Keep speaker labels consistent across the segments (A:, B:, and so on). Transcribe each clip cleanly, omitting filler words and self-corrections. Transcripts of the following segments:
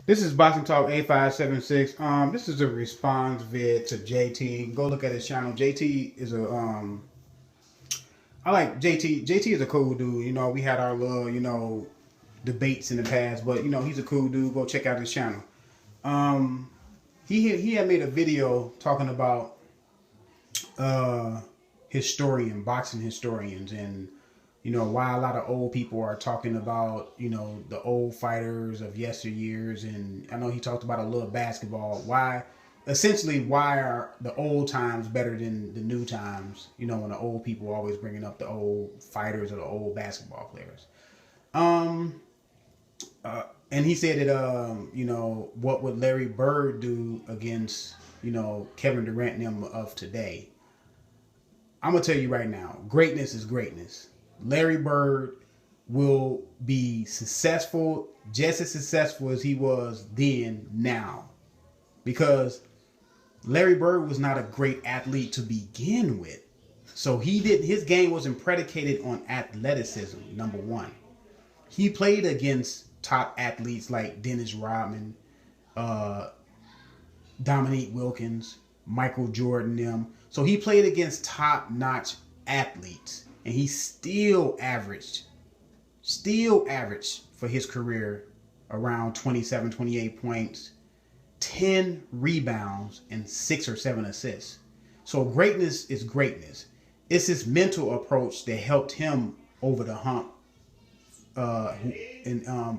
A: This is Boxing Talk 8576. This is a response vid to JT. Go look at his channel. JT is a I like JT. JT is a cool dude. You know, we had our little, debates in the past, but he's a cool dude. Go check out his channel. Um, he had made a video talking about boxing historians, and why a lot of old people are talking about the old fighters of yesteryears. And I know he talked about a little basketball. Why are the old times better than the new times? When the old people are always bringing up the old fighters or the old basketball players. Um, and he said that what would Larry Bird do against Kevin Durant and them of today? I'm gonna tell you right now, greatness is greatness. Larry Bird will be successful, just as successful as he was then now, because Larry Bird was not a great athlete to begin with. So his game wasn't predicated on athleticism. Number one, he played against top athletes like Dennis Rodman, uh, Dominique Wilkins, Michael Jordan, them. So he played against top-notch athletes, and he still averaged for his career around 27, 28 points, 10 rebounds, and 6 or 7 assists. So greatness is greatness. It's his mental approach that helped him over the hump,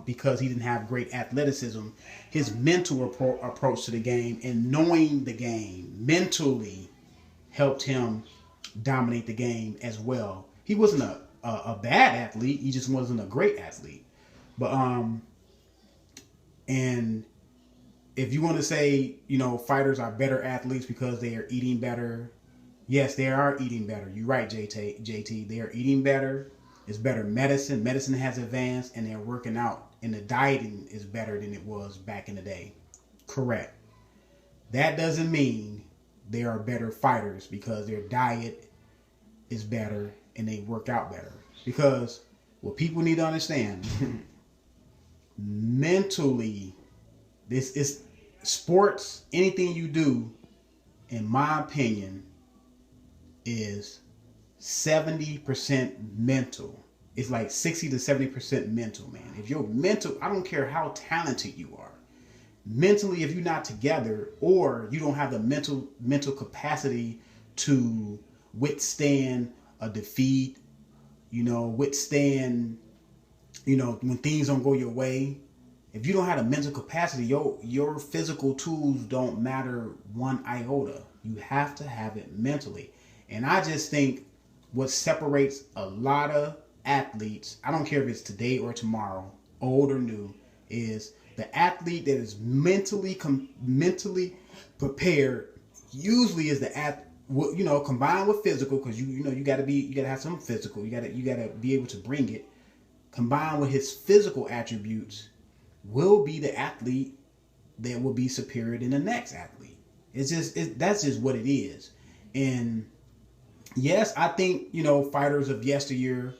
A: because he didn't have great athleticism. His mental approach to the game and knowing the game mentally helped him dominate the game as well. He wasn't a bad athlete. He just wasn't a great athlete. But and if you want to say fighters are better athletes because they are eating better, yes, they are eating better. You're right, JT. They are eating better. It's better medicine. Medicine has advanced, and they're working out, and the dieting is better than it was back in the day. Correct. That doesn't mean they are better fighters because their diet is better and they work out better. Because what people need to understand, mentally, this is sports. Anything you do, in my opinion, is 70% mental. It's like 60 to 70% mental, man. If you're mental, I don't care how talented you are. Mentally, if you're not together or you don't have the mental capacity to withstand a defeat, withstand, when things don't go your way. If you don't have the mental capacity, your physical tools don't matter one iota. You have to have it mentally. And I just think what separates a lot of athletes, I don't care if it's today or tomorrow, old or new, is the athlete that is mentally prepared. Usually is combined with physical, because you gotta have some physical. You gotta be able to bring it. Combined with his physical attributes, will be the athlete that will be superior than the next athlete. That's just what it is. And yes, I think, fighters of yesteryear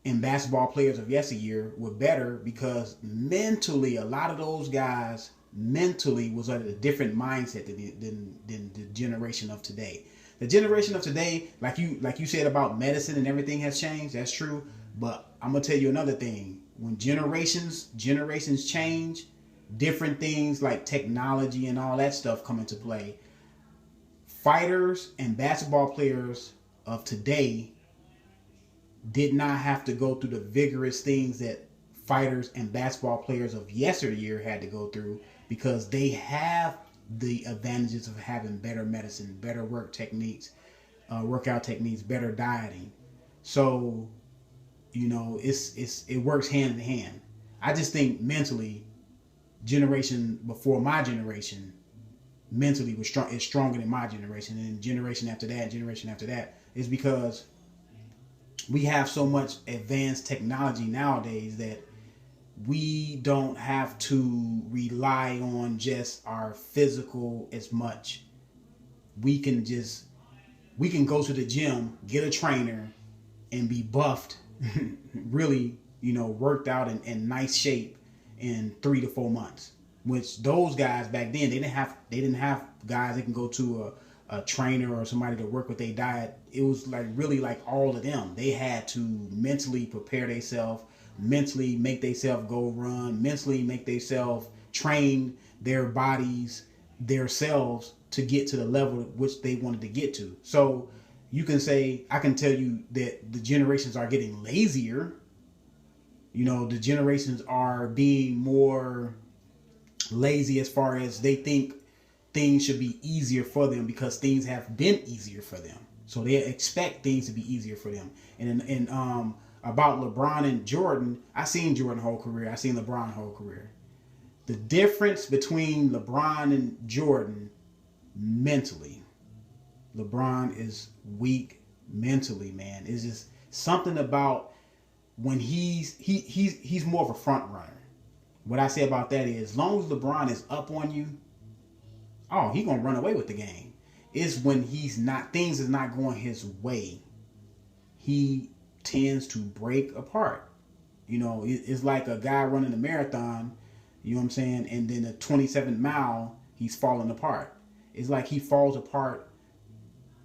A: and basketball players of yesteryear were better because mentally, a lot of those guys mentally was at a different mindset than the generation of today. The generation of today, like you said about medicine and everything has changed, that's true. But I'm going to tell you another thing. When generations change, different things like technology and all that stuff come into play. Fighters and basketball players of today did not have to go through the vigorous things that fighters and basketball players of yesteryear had to go through, because they have the advantages of having better medicine, better workout techniques, better dieting. So, it works hand in hand. I just think mentally, generation before my generation mentally is stronger than my generation, and generation after that is because we have so much advanced technology nowadays that we don't have to rely on just our physical as much. We can go to the gym, get a trainer, and be buffed, really, worked out in nice shape in 3 to 4 months. which those guys back then they didn't have guys that can go to a trainer or somebody to work with their diet. It was like really like all of them. They had to mentally prepare themselves, mentally make themselves go run, mentally make themselves train their bodies, themselves to get to the level which they wanted to get to. So you can say, I can tell you that the generations are getting lazier. You know, the generations are being more lazy as far as they think things should be easier for them because things have been easier for them. So they expect things to be easier for them. And about LeBron and Jordan, I seen Jordan whole career. I seen LeBron whole career. The difference between LeBron and Jordan mentally, LeBron is weak mentally, man. It's just something about when he's more of a front runner. What I say about that is, as long as LeBron is up on you, oh, he gonna run away with the game. It's when things is not going his way, he tends to break apart. You know, it's like a guy running a marathon, you know what I'm saying, and then the 27th mile, he's falling apart. It's like he falls apart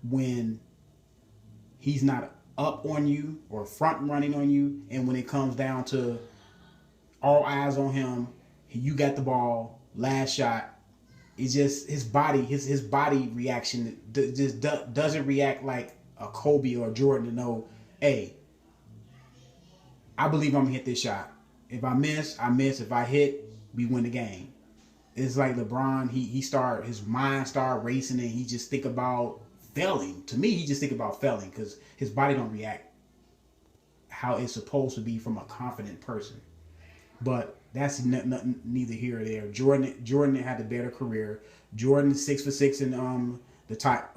A: when he's not up on you or front running on you, and when it comes down to all eyes on him, you got the ball, last shot. It's just his body reaction just doesn't react like a Kobe or Jordan to know, hey, I believe I'm gonna hit this shot. If I miss, I miss. If I hit, we win the game. It's like LeBron, his mind start racing and he just think about failing. To me, he just think about failing because his body don't react how it's supposed to be from a confident person. But that's neither here or there. Jordan had the better career. Jordan is 6 for 6 in the top,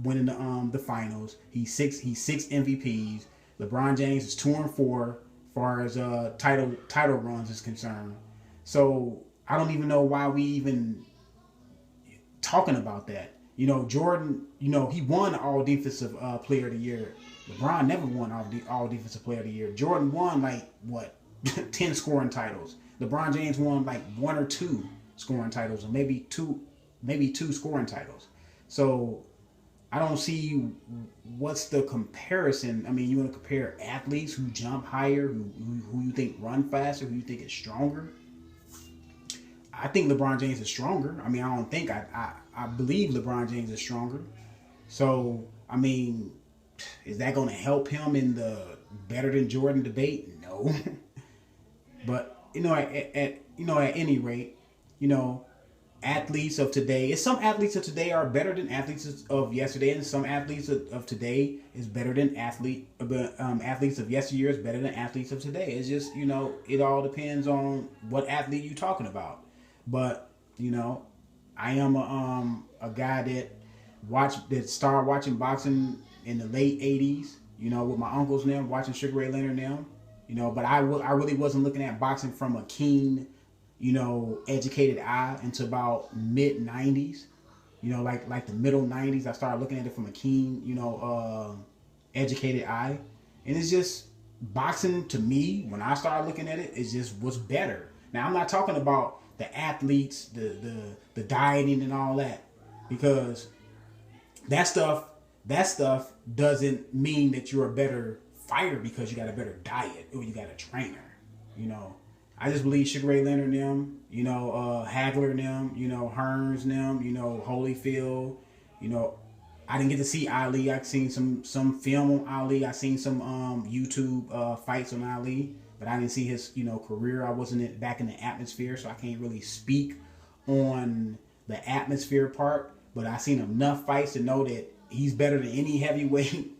A: winning the finals. He's six MVPs. LeBron James is 2 and 4 as far as title runs is concerned. So I don't even know why we even talking about that. You know, Jordan, you know, he won All Defensive Player of the Year. LeBron never won All Defensive Player of the Year. Jordan won like what? 10 scoring titles. LeBron James won like 1 or 2 scoring titles, or maybe two scoring titles. So I don't see what's the comparison. I mean, you want to compare athletes who jump higher, who you think run faster, who you think is stronger. I think LeBron James is stronger. I mean, I don't think I believe LeBron James is stronger. So I mean, is that going to help him in the better than Jordan debate? No. But at any rate, you know, athletes of today, some athletes of today are better than athletes of yesterday, and some athletes of today is better than athletes of yesteryear is better than athletes of today. It's just, you know, it all depends on what athlete you're talking about. But you know, I am a guy that started watching boxing in the late '80s. You know, with my uncles and them, watching Sugar Ray Leonard and them. You know, but I really wasn't looking at boxing from a keen, you know, educated eye until about mid '90s. You know, like the middle '90s, I started looking at it from a keen, you know, educated eye. And it's just boxing to me. When I started looking at it, it just was better. Now I'm not talking about the athletes, the dieting and all that, because that stuff doesn't mean that you're a better fighter because you got a better diet or you got a trainer. You know, I just believe Sugar Ray Leonard and them, you know, Hagler and them, you know, Hearns and them, you know, Holyfield. You know, I didn't get to see Ali. I've seen some film on Ali. I seen some YouTube fights on Ali, but I didn't see his, you know, career. I wasn't back in the atmosphere, so I can't really speak on the atmosphere part. But I seen enough fights to know that he's better than any heavyweight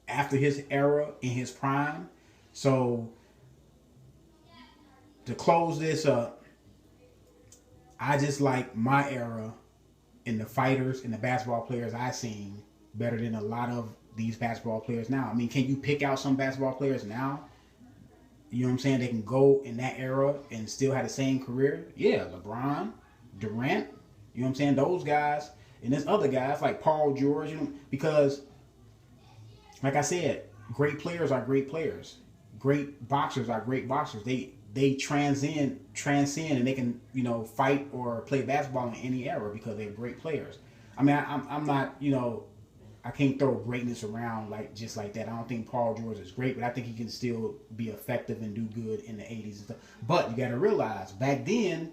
A: after his era in his prime. So to close this up, I just like my era and the fighters and the basketball players I seen better than a lot of these basketball players now. I mean, can you pick out some basketball players now? You know what I'm saying? They can go in that era and still have the same career. Yeah, LeBron, Durant, you know what I'm saying? Those guys, and there's other guys like Paul George, you know, because like I said, great players are great players. Great boxers are great boxers. they transcend, and they can, you know, fight or play basketball in any era because they're great players. I mean, I'm not, you know, I can't throw greatness around like just like that. I don't think Paul George is great, but I think he can still be effective and do good in the 80s and stuff. But you got to realize back then,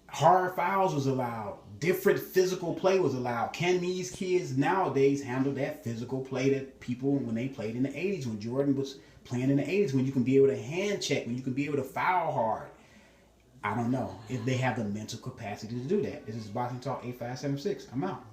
A: hard fouls was allowed. Different physical play was allowed. Can these kids nowadays handle that physical play that people when they played in the 80s, when Jordan was playing in the 80s, when you can be able to hand check, when you can be able to foul hard? I don't know if they have the mental capacity to do that. This is Boxing Talk 8576. I'm out.